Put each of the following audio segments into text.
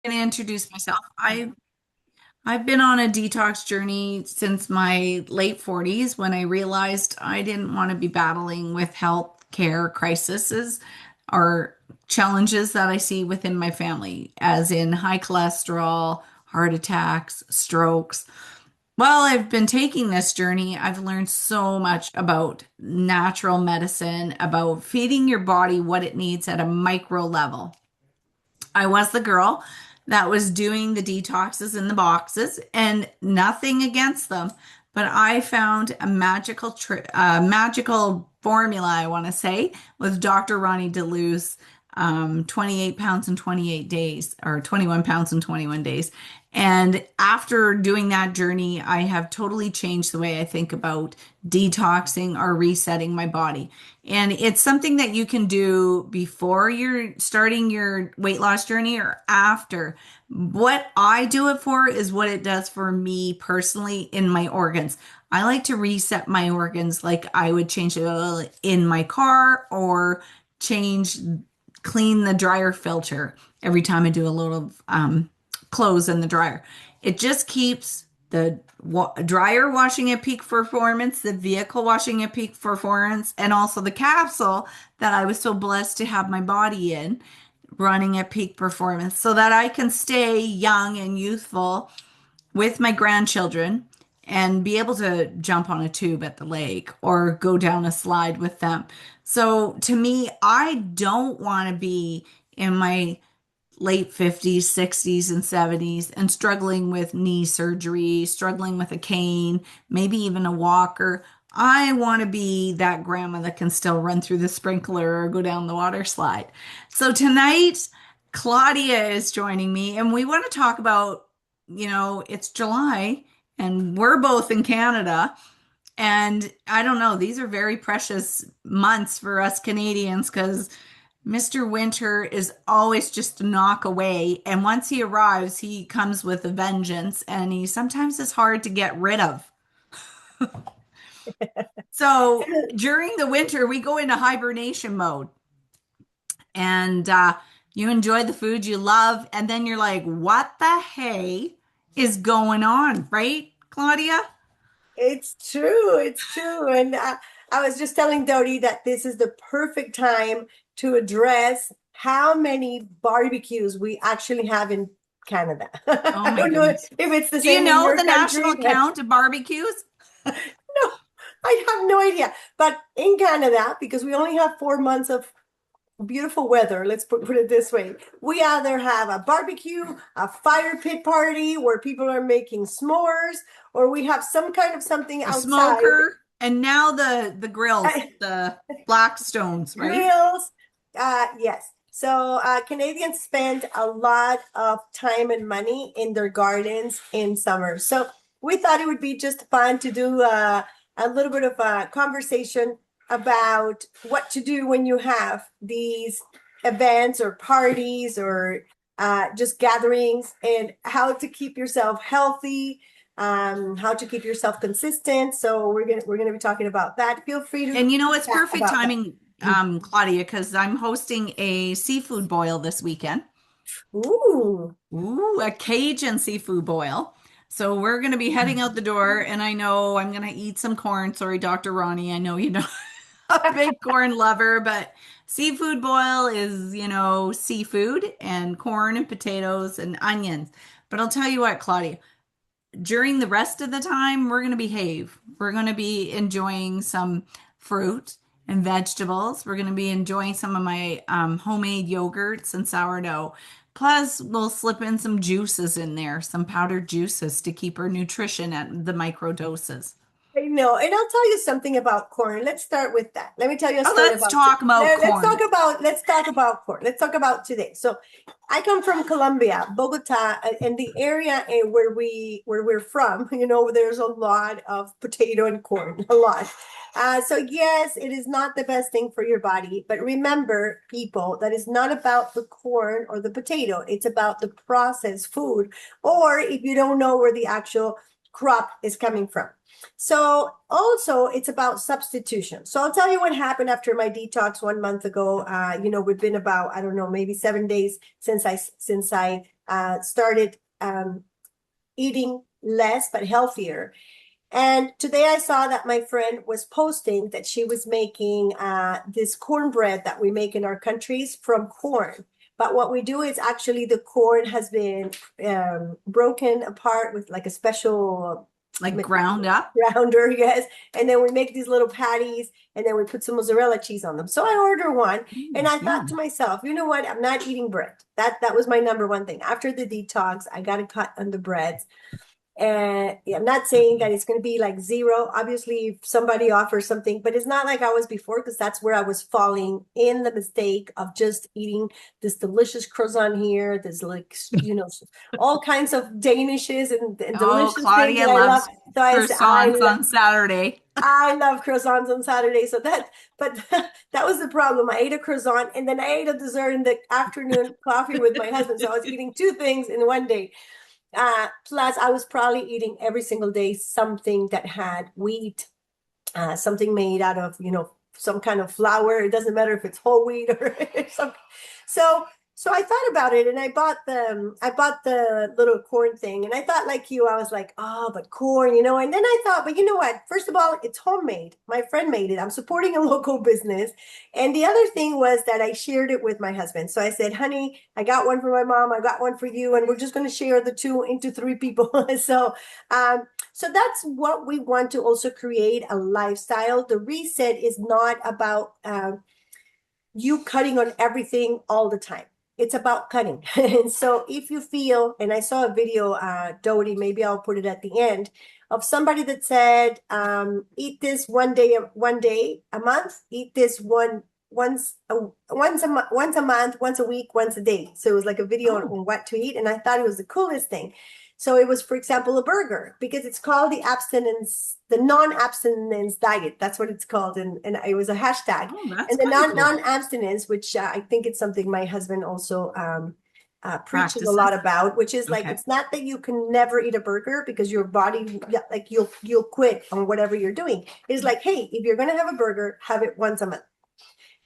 Going to introduce myself. I've been on a detox journey since my late 40s when I realized I didn't want to be battling with health care crises or challenges that I see within my family, as in high cholesterol, heart attacks, strokes. While I've been taking this journey, I've learned so much about natural medicine, about feeding your body what it needs at a micro level. I was the girl that was doing the detoxes in the boxes, and nothing against them, but I found a magical formula, I want to say, with Dr. Ronnie DeLue's 28 pounds in 28 days, or 21 pounds in 21 days. And after doing that journey, I have totally changed the way I think about detoxing or resetting my body. And it's something that you can do before you're starting your weight loss journey or after. What I do it for is what it does for me personally in my organs. I like to reset my organs like I would change the oil in my car or change, clean the dryer filter every time I do a load of clothes in the dryer. It just keeps the dryer washing at peak performance, the vehicle washing at peak performance, and also the capsule that I was so blessed to have my body in running at peak performance so that I can stay young and youthful with my grandchildren and be able to jump on a tube at the lake or go down a slide with them. So to me, I don't want to be in my late 50s, 60s, and 70s and struggling with knee surgery, struggling with a cane, maybe even a walker. I want to be that grandma that can still run through the sprinkler or go down the water slide. So tonight, Claudia is joining me, and we want to talk about, it's July and we're both in Canada. And I don't know, these are very precious months for us Canadians because Mr. Winter is always just a knock away. And once he arrives, he comes with a vengeance, and he sometimes is hard to get rid of. So during the winter, we go into hibernation mode, and you enjoy the food you love. And then you're like, what the hey is going on, right, Claudia? It's true. It's true. And I was just telling Dodie that this is the perfect time to address how many barbecues we actually have in Canada. Oh I my don't know if goodness. it's the Do you same in know your the national country, but count of barbecues? no, I have no idea. But in Canada, because we only have 4 months of beautiful weather, let's put it this way. We either have a barbecue, a fire pit party where people are making s'mores, or we have some kind of something A outside. smoker, and now the grills, the Blackstones, right? Grills. Yes. So Canadians spend a lot of time and money in their gardens in summer. So we thought it would be just fun to do a little bit of a conversation about what to do when you have these events or parties or just gatherings, and how to keep yourself healthy, how to keep yourself consistent. So we're gonna be talking about that. Feel free to And it's chat perfect about that. timing, Claudia, because I'm hosting a seafood boil this weekend. Ooh. Ooh, a Cajun seafood boil. So we're going to be heading out the door, and I know I'm going to eat some corn. Sorry, Dr. Ronnie. I know you're not a big corn lover, but seafood boil is, seafood and corn and potatoes and onions. But I'll tell you what, Claudia, during the rest of the time, we're going to behave. We're going to be enjoying some fruit and vegetables. We're going to be enjoying some of my homemade yogurts and sourdough. Plus, we'll slip in some juices in there, some powdered juices to keep our nutrition at the micro doses. I know. And I'll tell you something about corn. Let's start with that. Let me tell you a Oh, story let's about talk about corn. let's talk about corn. Let's talk about today. So I come from Colombia, Bogota, and the area where we're from, there's a lot of potato and corn, a lot. So yes, it is not the best thing for your body, but remember, people, that is not about the corn or the potato. It's about the processed food, or if you don't know where the actual crop is coming from. So also it's about substitution. So I'll tell you what happened after my detox 1 month ago. We've been about, I don't know, maybe 7 days since I started eating less but healthier. And today I saw that my friend was posting that she was making this cornbread that we make in our countries from corn. But what we do is actually the corn has been broken apart with like a special Like ground up. grounder, yes. And then we make these little patties and then we put some mozzarella cheese on them. So I order one and I thought to Yum. myself, you know what? I'm not eating bread. That was my number one thing. After the detox, I got to cut on the breads. And yeah, I'm not saying that it's going to be like zero. Obviously, if somebody offers something, but it's not like I was before because that's where I was falling in the mistake of just eating this delicious croissant here. There's like, all kinds of Danishes and Oh, delicious things Claudia that I love. loves So I said, croissants on Saturday. I love croissants on Saturday. So but that was the problem. I ate a croissant and then I ate a dessert in the afternoon coffee with my husband. So I was eating two things in one day. Plus, I was probably eating every single day something that had wheat, something made out of, some kind of flour. It doesn't matter if it's whole wheat or something. So, so I thought about it and I bought the little corn thing and I thought like you, I was like, oh, but corn, and then I thought, but you know what? First of all, it's homemade. My friend made it. I'm supporting a local business. And the other thing was that I shared it with my husband. So I said, honey, I got one for my mom. I got one for you. And we're just going to share the two into three people. So that's what we want to also create a lifestyle. The reset is not about you cutting on everything all the time. It's about cutting. And so if you feel, and I saw a video, Dodie, maybe I'll put it at the end, of somebody that said, eat this one day a month, eat this once a month, once a week, once a day. So it was like a video on what to eat. And I thought it was the coolest thing. So it was, for example, a burger because it's called the non-abstinence diet. That's what it's called. And it was a hashtag. Oh, that's And the kind of cool. non-abstinence, which I think it's something my husband also preaches a lot Practices. about, which is like, Okay. it's not that you can never eat a burger because your body, like you'll quit on whatever you're doing. It's like, hey, if you're going to have a burger, have it once a month.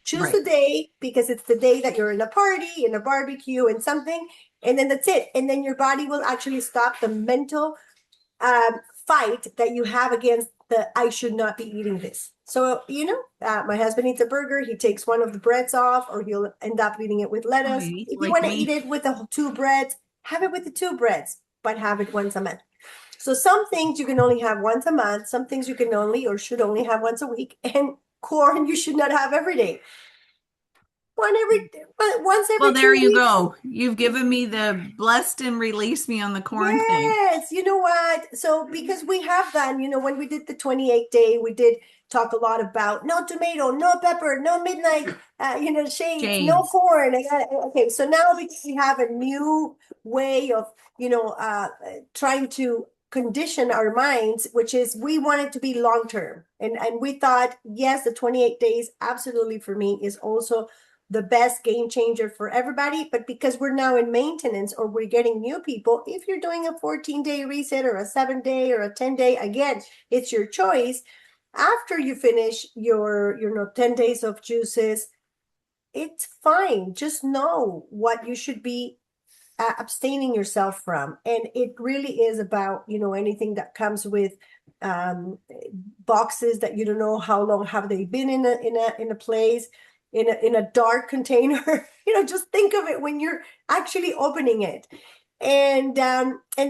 Choose Right. the day because it's the day that you're in a party, in a barbecue, and something, and then that's it. And then your body will actually stop the mental fight that you have against the I should not be eating this. So, my husband eats a burger, he takes one of the breads off, or he'll end up eating it with Oh, lettuce. you eat If you like want to eat me. it with the two breads, have it with the two breads, but have it once a month. So some things you can only have once a month, some things you can only or should only have once a week, and corn you should not have every day. Once Well, every there two you weeks. go. You've given me the blessed and release me on the corn thing. Yes, you know what? So because we have done, when we did the 28 day, we did talk a lot about no tomato, no pepper, no midnight, shades, no Shades. corn. Okay, so now because we have a new way of, trying to condition our minds, which is we want it to be long term. And we thought, yes, the 28 days absolutely for me is also the best game changer for everybody. But because we're now in maintenance or we're getting new people, if you're doing a 14-day reset or a 7-day or a 10-day, again, it's your choice. After you finish your 10 days of juices, it's fine. Just know what you should be abstaining yourself from. And it really is about, anything that comes with boxes that you don't know how long have they been in a place in a dark container. Just think of it when you're actually opening it. And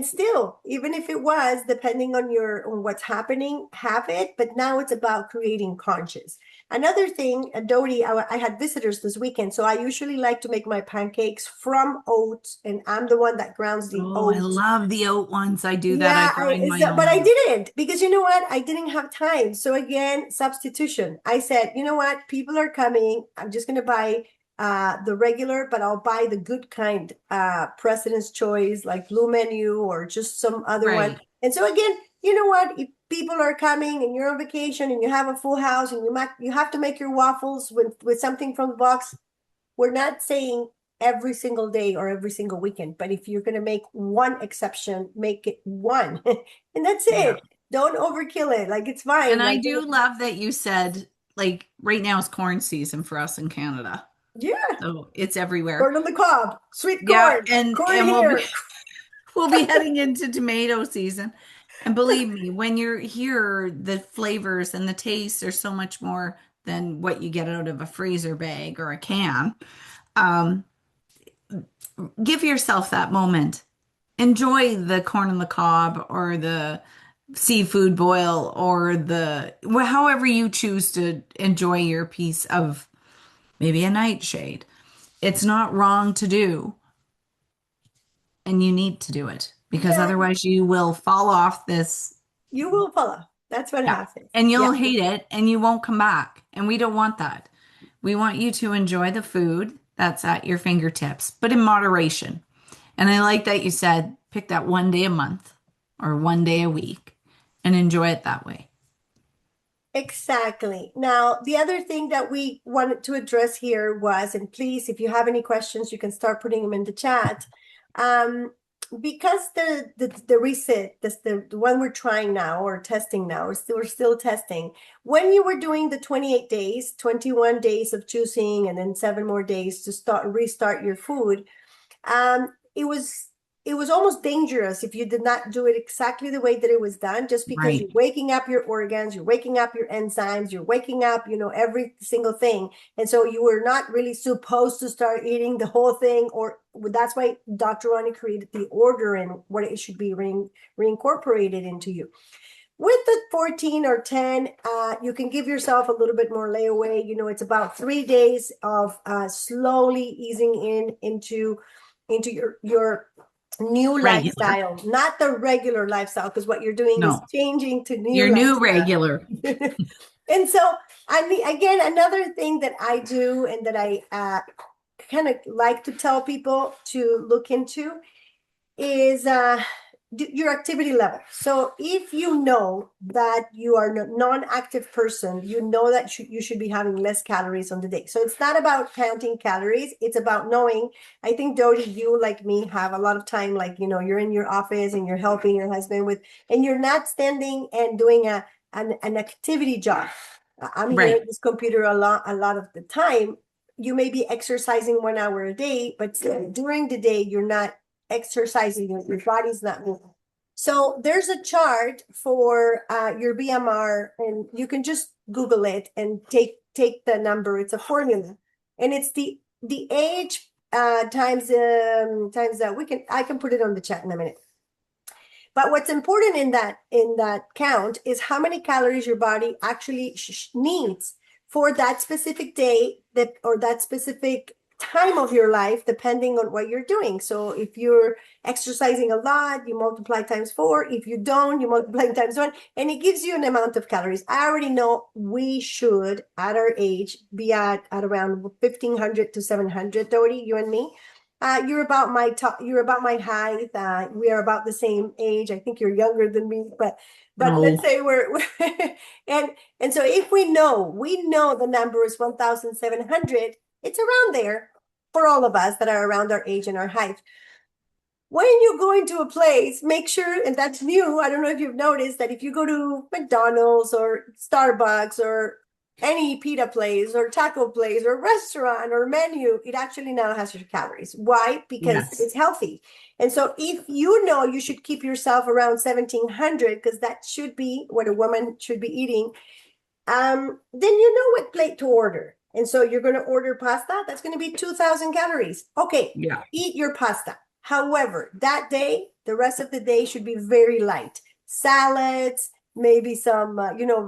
still, even if it was depending on what's happening, have it. But now it's about creating conscious. Another thing, Dodie, I had visitors this weekend, so I usually like to make my pancakes from oats, and I'm the one that grounds the Oh, I oats. love the oat ones. I do that. I Yeah, grind my but I own. didn't because you know what? I didn't have time. So again, substitution. I said, you know what? People are coming. I'm just gonna buy the regular, but I'll buy the good kind, President's Choice, like Blue Menu or just some other one. Right. And so again, you know what? If people are coming and you're on vacation and you have a full house and you have to make your waffles with something from the box, we're not saying every single day or every single weekend, but if you're going to make one exception, make it one. And that's Yeah. it. Don't overkill it. Like it's fine. And I Like, do love that you said, like, right now is corn season for us in Canada. Yeah. So it's everywhere. Corn on the cob, sweet Yeah, corn, and corn we'll be here. we'll be heading into tomato season. And believe me, when you're here, the flavors and the tastes are so much more than what you get out of a freezer bag or a can. Um, give yourself that moment. Enjoy the corn on the cob or the seafood boil or the however you choose to enjoy your piece of maybe a nightshade. It's not wrong to do, and you need to do it because Yeah, otherwise you will fall off this. you will follow. That's what Yeah. happens. And Yeah. you'll hate it and you won't come back. And we don't want that. We want you to enjoy the food that's at your fingertips, but in moderation. And I like that you said pick that one day a month or one day a week and enjoy it that way. Exactly. Now, the other thing that we wanted to address here was, and please, if you have any questions, you can start putting them in the chat. Um, because the reset, the one we're trying now or testing now, we're still testing. When you were doing the 28 days, 21 days of choosing, and then 7 more days to restart your food, it was almost dangerous if you did not do it exactly the way that it was done, just because you're Right. waking up your organs, you're waking up your enzymes, you're waking up, every single thing. And so you were not really supposed to start eating the whole thing, or that's why Dr. Ronnie created the order and what it should be reincorporated into you. With the 14 or 10, you can give yourself a little bit more layaway. It's about 3 days of slowly easing into your new Regular. lifestyle, not the regular lifestyle, because what you're doing is No, changing to new your new lifestyle. regular. And so, I mean, again, another thing that I do and that I kind of like to tell people to look into is your activity level. So if you know that you are a non-active person, you know that you should be having less calories on the day. So it's not about counting calories. It's about knowing. I think, Dodie, you like me have a lot of time, like, you're in your office and you're helping your husband and you're not standing and doing an activity job. I'm here Right. at this computer a lot of the time. You may be exercising 1 hour a day, but during the day, you're not exercising, your body's not moving. So there's a chart for your BMR, and you can just Google it and take the number. It's a formula, and it's the age times that I can put it on the chat in a minute. But what's important in that count is how many calories your body actually needs for that specific day or that specific time of your life, depending on what you're doing. So if you're exercising a lot, you multiply times 4. If you don't, you multiply times 1, and it gives you an amount of calories. I already know we should, at our age, be at around 1,500 to 700, Dodie, you and me. You're about my top. You're about my height. We are about the same age. I think you're younger than me, but let's No, say we're and so if we know the number is 1,700. It's around there for all of us that are around our age and our height. When you go into a place, make sure, and that's new. I don't know if you've noticed that if you go to McDonald's or Starbucks or any pita place or taco place or restaurant or menu, it actually now has your calories. Why? Because yes. it's healthy. And so if you know you should keep yourself around 1,700, because that should be what a woman should be eating, then you know what plate to order. And so you're going to order pasta. That's going to be 2,000 calories. Okay, Yeah. eat your pasta. However, that day, the rest of the day should be very light. Salads, maybe some,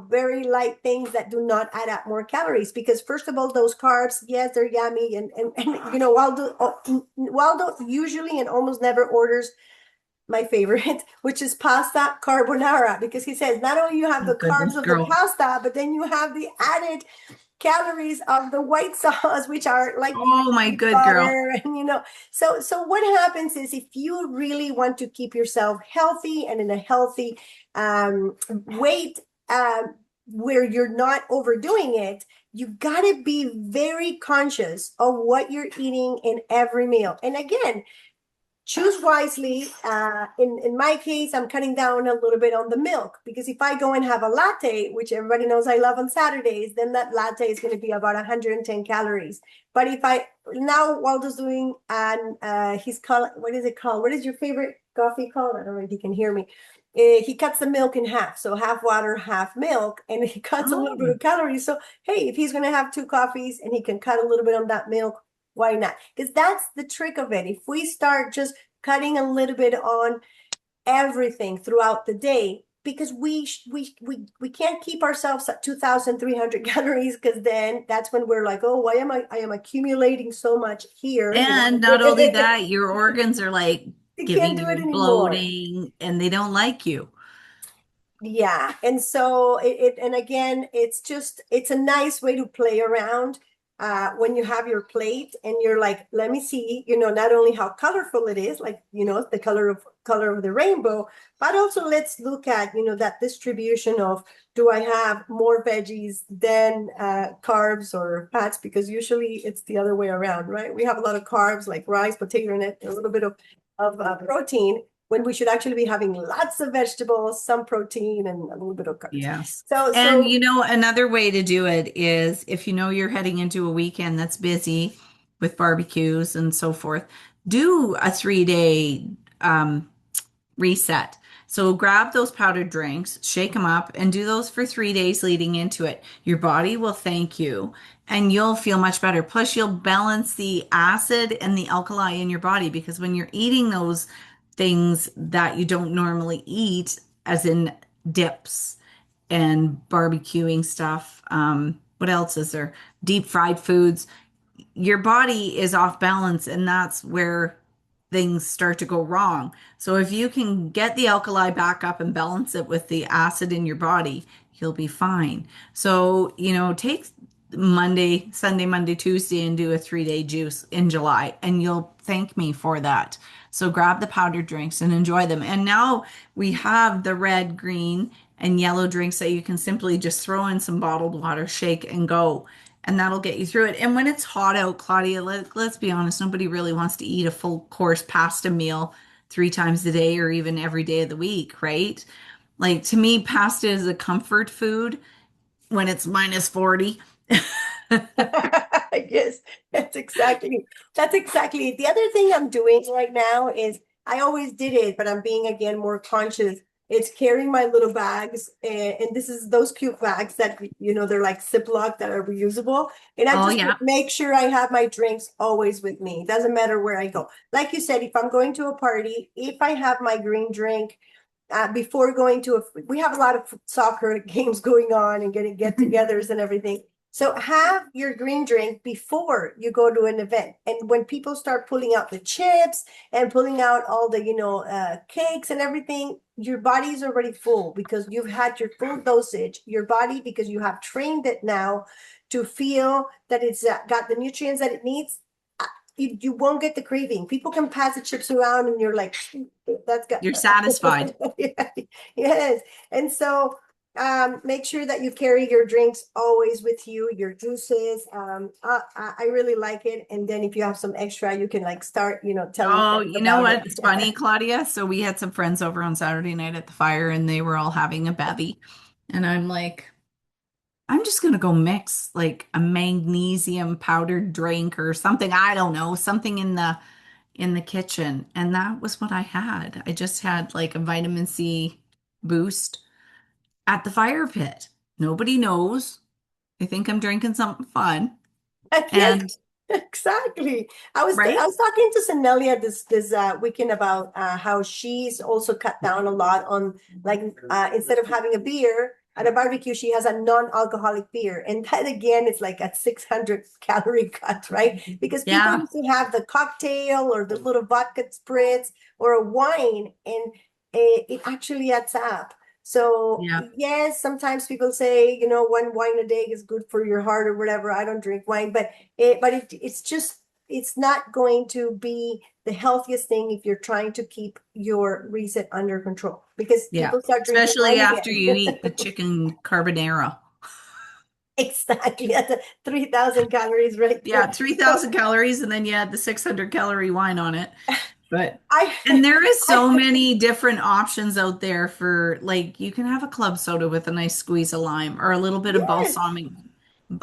very light things that do not add up more calories. Because first of all, those carbs, yes, they're yummy. And Waldo usually and almost never orders my favorite, which is pasta carbonara, because he says not only you have Oh, the carbs goodness, of the girl. pasta, but then you have the added calories of the white sauce, which are like Oh, my good girl. butter, and so what happens is, if you really want to keep yourself healthy and in a healthy weight, where you're not overdoing it, you got to be very conscious of what you're eating in every meal. And again, choose wisely. In my case, I'm cutting down a little bit on the milk because if I go and have a latte, which everybody knows I love on Saturdays, then that latte is going to be about 110 calories. But if I now Waldo's doing he's called, what is it called? What is your favorite coffee called? I don't know if you can hear me. He cuts the milk in half, so half water, half milk, and he cuts a little bit Oh, of calories. So hey, if he's going to have two coffees and he can cut a little bit on that milk, why not? Because that's the trick of it. If we start just cutting a little bit on everything throughout the day, because we can't keep ourselves at 2,300 calories, because then that's when we're like, oh, why am I am accumulating so much here, you and know. not only that, your organs are like You can't giving do it you anymore. bloating and they don't like you. Yeah, and so and again, it's a nice way to play around when you have your plate and you're like, let me see, not only how colorful it is, like, the color of the rainbow, but also let's look at, that distribution of, do I have more veggies than carbs or fats? Because usually it's the other way around, right? We have a lot of carbs like rice, potato, and a little bit of protein, when we should actually be having lots of vegetables, some protein, and a little bit of carbs. Yes. So, And so another way to do it is if you know you're heading into a weekend that's busy with barbecues and so forth, do a 3 day reset. So grab those powdered drinks, shake them up, and do those for 3 days leading into it. Your body will thank you and you'll feel much better. Plus, you'll balance the acid and the alkali in your body because when you're eating those things that you don't normally eat, as in dips and barbecuing stuff, what else is there? Deep fried foods, your body is off balance and that's where things start to go wrong. So if you can get the alkali back up and balance it with the acid in your body, you'll be fine. So, take Monday, Sunday, Monday, Tuesday and do a 3 day juice in July and you'll thank me for that. So grab the powdered drinks and enjoy them. And now we have the red, green, and yellow drinks that you can simply just throw in some bottled water, shake and go, and that'll get you through it. And when it's hot out, Claudia, let's be honest, nobody really wants to eat a full course pasta meal 3 times a day or even every day of the week, right? Like to me, pasta is a comfort food when it's minus 40. yes, that's exactly it. The other thing I'm doing right now is, I always did it, but I'm being again more conscious. It's carrying my little bags, and this is those cute bags that they're like Ziploc that are reusable, and I Oh, just yeah. make sure I have my drinks always with me. It doesn't matter where I go. Like you said, if I'm going to a party, if I have my green drink before going to we have a lot of soccer games going on and getting get-togethers and everything. So have your green drink before you go to an event. And when people start pulling out the chips and pulling out all the, cakes and everything, your body's already full because you've had your full dosage. Your body, because you have trained it now to feel that it's got the nutrients that it needs, you won't get the craving. People can pass the chips around and you're like, that's got You're satisfied. yeah, yes. And so make sure that you carry your drinks always with you, your juices. I really like it. And then if you have some extra, you can like start, telling Oh, friends you know about what? It's it. funny, Claudia. So we had some friends over on Saturday night at the fire and they were all having a bevy. And I'm like, I'm just gonna go mix like a magnesium powdered drink or something. I don't know, something in the kitchen. And that was what I had. I just had like a vitamin C boost at the fire pit. Nobody knows. They think I'm drinking something fun. Yes, And exactly. I right? was talking to Senelia this weekend about how she's also cut down a lot on, like, instead of having a beer at a barbecue, she has a non-alcoholic beer, and that again is like a 600 calorie cut, right? Because people Yeah. used to have the cocktail or the little vodka spritz or a wine, and it actually adds up. So Yeah. yes, sometimes people say, one wine a day is good for your heart or whatever. I don't drink wine, but it's not going to be the healthiest thing if you're trying to keep your reset under control, because Yeah. people start drinking Especially wine after again. you eat the chicken carbonara. Exactly. That's 3,000 calories right Yeah, there. So 3,000 calories and then you add the 600 calorie wine on it. But I, and there is so I, many different options out there for like you can have a club soda with a nice squeeze of lime or a little bit of yes. balsamic.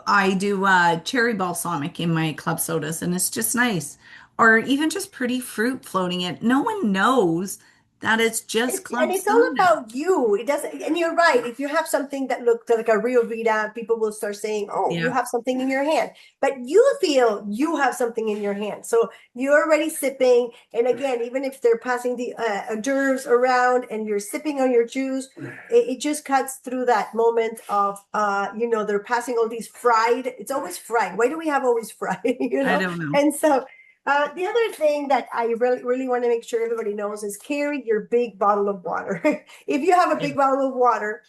I do cherry balsamic in my club sodas and it's just nice. Or even just pretty fruit floating in. No one knows that it's just And club it's all soda. about you. It doesn't, and you're right. If you have something that looks like a Rio Vita, people will start saying, "Oh, you Yeah, have something in your hand." But you feel you have something in your hand, so you're already sipping. And again, even if they're passing the hors d'oeuvres around and you're sipping on your juice, it just cuts through that moment of, they're passing all these fried. It's always fried. Why do we have always fried? I don't know. And so the other thing that I really, really want to make sure everybody knows is carry your big bottle of water. If you have a big bottle of water,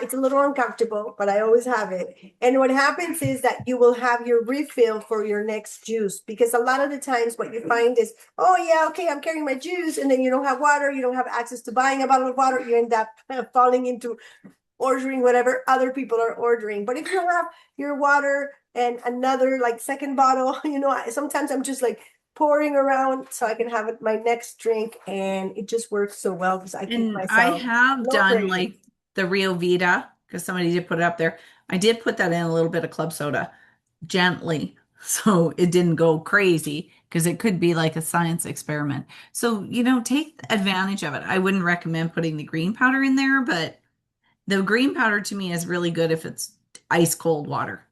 it's a little uncomfortable, but I always have it. And what happens is that you will have your refill for your next juice because a lot of the times what you find is, oh yeah, okay, I'm carrying my juice, and then you don't have water, you don't have access to buying a bottle of water, you end up falling into ordering whatever other people are ordering. But if you have your water and another like second bottle, sometimes I'm just like pouring around so I can have it my next drink, and it just works so well because I keep And I myself have no done craving. like the Rio Vita because somebody did put it up there. I did put that in a little bit of club soda gently so it didn't go crazy because it could be like a science experiment. So, take advantage of it. I wouldn't recommend putting the green powder in there, but the green powder to me is really good if it's ice cold water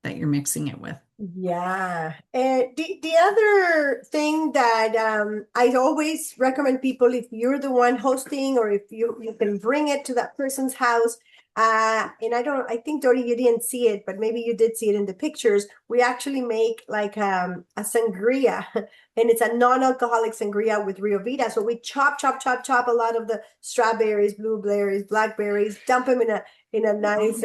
that you're mixing it with. Yeah. And the other thing that I always recommend people, if you're the one hosting or if you can bring it to that person's house, and I think Dori, you didn't see it, but maybe you did see it in the pictures. We actually make like a sangria, and it's a non-alcoholic sangria with Rio Vita. So we chop, chop, chop, chop a lot of the strawberries, blueberries, blackberries, dump them in a nice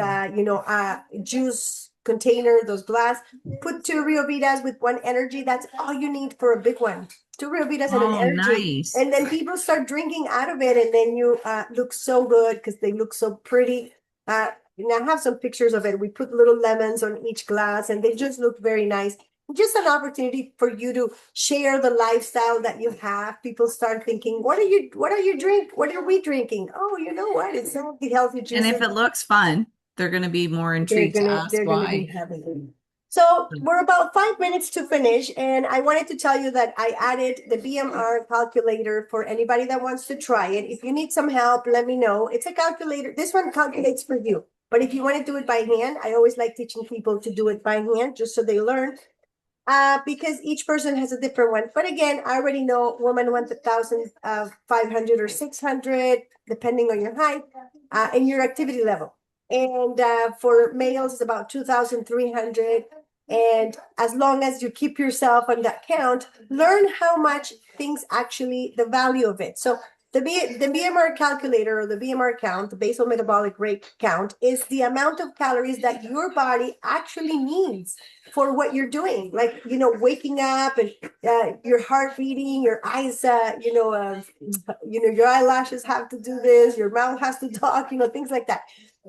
juice container, those glass. Put two Rio Vitas with one energy. That's all you need for a big one. Two Rio Vitas and an Oh, energy. nice. And then people start drinking out of it, and then you look so good because they look so pretty. And I have some pictures of it. We put little lemons on each glass, and they just look very nice. Just an opportunity for you to share the lifestyle that you have. People start thinking, what are you drink? What are we drinking? Oh, you know what? It's some of the healthy And if juices it looks fun, they're going to be more they're intrigued to gonna ask they're gonna be why. having it. So we're about 5 minutes to finish, and I wanted to tell you that I added the BMR calculator for anybody that wants to try it. If you need some help, let me know. It's a calculator. This one calculates for you. But if you want to do it by hand, I always like teaching people to do it by hand just so they learn. Because each person has a different one. But again, I already know women want 1,500 or 600, depending on your height and your activity level. And for males, it's about 2,300. And as long as you keep yourself on that count, learn how much things actually, the value of it. So the BMR calculator or the BMR count, the basal metabolic rate count, is the amount of calories that your body actually needs for what you're doing, like waking up and your heart beating, your eyes your eyelashes have to do this, your mouth has to talk, things like that.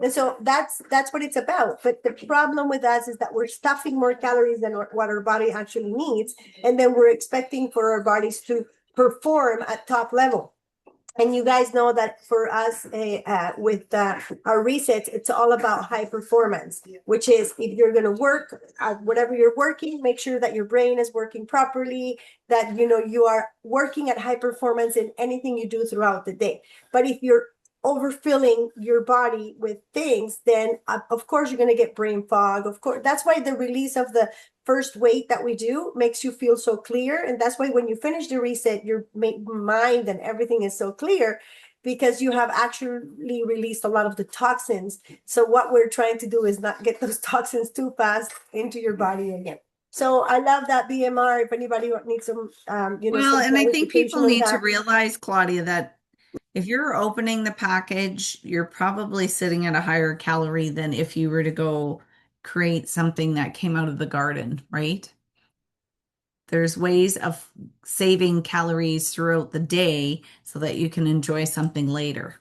And so that's what it's about. But the problem with us is that we're stuffing more calories than what our body actually needs, and then we're expecting for our bodies to perform at top level. And you guys know that for us, with our resets, it's all about high performance, which is if you're going to work at whatever you're working, make sure that your brain is working properly, that you are working at high performance in anything you do throughout the day. But if you're overfilling your body with things, then of course you're going to get brain fog. Of course, that's why the release of the first weight that we do makes you feel so clear. And that's why when you finish the reset, your mind and everything is so clear because you have actually released a lot of the toxins. So what we're trying to do is not get those toxins too fast into your body again. So I love that BMR. If anybody needs some, Well, some and I think clarification people on need to that. realize, Claudia, that if you're opening the package, you're probably sitting at a higher calorie than if you were to go create something that came out of the garden, right? There's ways of saving calories throughout the day so that you can enjoy something later.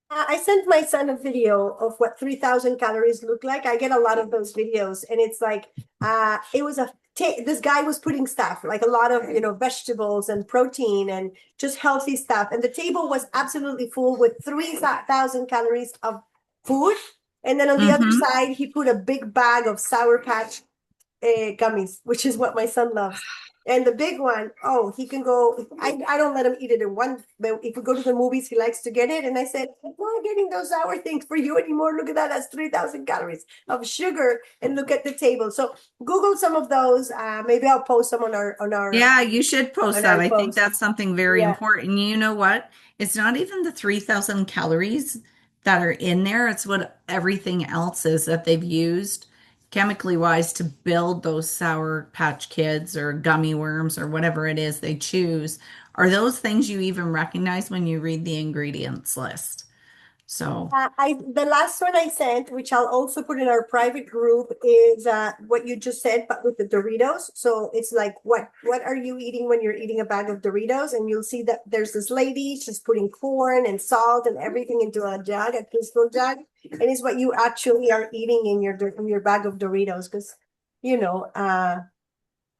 I sent my son a video of what 3,000 calories look like. I get a lot of those videos, and it's like it was a this guy was putting stuff like a lot of, vegetables and protein and just healthy stuff. And the table was absolutely full with 3,000 calories of food. And then on the other Mm-hmm. side, he put a big bag of Sour Patch gummies, which is what my son loves. And the big one, oh, he can go. I don't let him eat it in one, but if we go to the movies, he likes to get it. And I said, I'm not getting those sour things for you anymore. Look at that. That's 3,000 calories of sugar. And look at the table. So Google some of those. Maybe I'll post some on Yeah, you should post on that. our I think post. that's something very Yeah. important. You know what? It's not even the 3,000 calories that are in there. It's what everything else is that they've used chemically wise to build those Sour Patch Kids or gummy worms or whatever it is they choose. Are those things you even recognize when you read the ingredients list? So, The last one I sent, which I'll also put in our private group, is what you just said, but with the Doritos. So it's like, what are you eating when you're eating a bag of Doritos? And you'll see that there's this lady, she's putting corn and salt and everything into a jug, a crystal jug, and it's what you actually are eating in your bag of Doritos, because you know,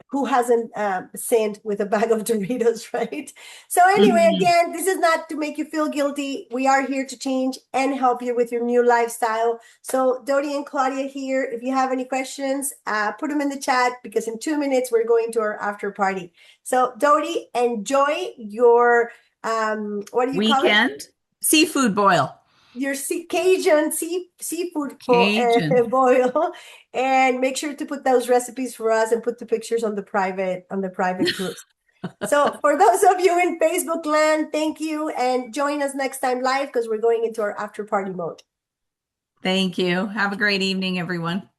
who hasn't sinned with a bag of Doritos, right? So anyway, mhm. again, this is not to make you feel guilty. We are here to change and help you with your new lifestyle. So Dodie and Claudia here. If you have any questions, put them in the chat because in 2 minutes we're going to our after party. So Dodie, enjoy your what do you call it? Weekend seafood boil. Your Cajun seafood Cajun. boil, and make sure to put those recipes for us and put the pictures on the private groups. So for those of you in Facebook land, thank you, and join us next time live because we're going into our after party mode. Thank you. Have a great evening, everyone.